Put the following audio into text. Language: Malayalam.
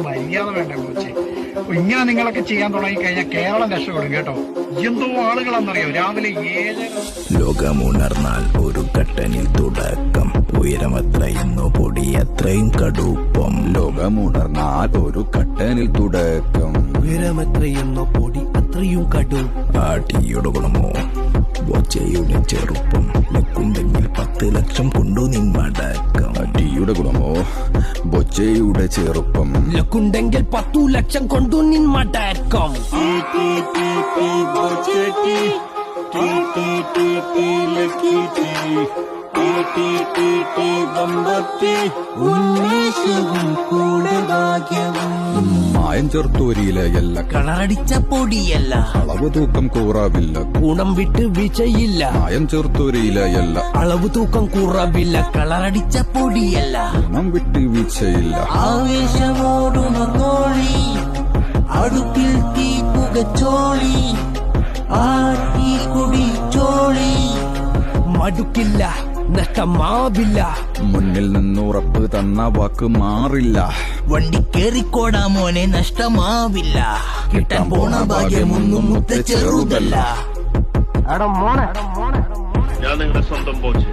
മര്യാദ വേണ്ട കോച്ചി. ഇങ്ങനെ നിങ്ങളൊക്കെ ചെയ്യാൻ തുടങ്ങി കഴിഞ്ഞാൽ കേരളം രക്ഷപ്പെടും കേട്ടോ. എന്തോ ആളുകളാണെന്നറിയോ രാവിലെ 7. ലോകമുണർന്നാൽ ഒരു കട്ടനിൽ തുടക്കം, ഉയരമത്രയുന്നു പൊടി അത്രയും കടുപ്പം. ലോകമുണർന്നാൽ ഒരു കട്ടനിൽ തുടക്കം, ഉയരമത്രയുന്നു പൊടി അത്രയും കടുപ്പം. ആട്ടിയുടെ ഗുണമോ ബൊച്ചയുടെ ചെറുപ്പം, ലക്കുണ്ടെങ്കിൽ 10 ലക്ഷം കൊണ്ടു നിന്മടക്കം. അടിയുടെ ഗുണമോ ബൊച്ചയുടെ ചെറുപ്പം, ലക്കുണ്ടെങ്കിൽ 10 ലക്ഷം കൊണ്ടു നിന്മടക്കം. ഉന്മേഷവും കൂടെ ഭാഗ്യവും. മായം ചേർത്തോരിയിലയല്ല, കളറടിച്ച പൊടിയല്ല, അളവ് തൂക്കം കൂറാവില്ല. ഗുണം വിട്ട് വീഴ്ചയില്ല, മായം ചേർത്തോരിയിലയല്ല, അളവ് തൂക്കം കുറവില്ല. കളറടിച്ച പൊടിയല്ല, ഗുണം വിട്ട് വീഴ്ചയില്ല. ആവേശമോടുണർന്നോളി, അടുപ്പിൽ തീ പുകച്ചോളി, ആട്ടി കുടിച്ചോളി. മടുക്കില്ല, നഷ്ടമാവില്ല. മുന്നിൽ നിന്നുറപ്പ് തന്ന വാക്ക് മാറില്ല. വണ്ടി കേറിക്കോടാ മോനെ, നഷ്ടമാവില്ല. കിട്ടാൻ പോണ ഭാഗ്യമൊന്നും മുത്ത ചെറുതല്ല. ഞാൻ നിങ്ങളുടെ സ്വന്തം ബോച്ച്.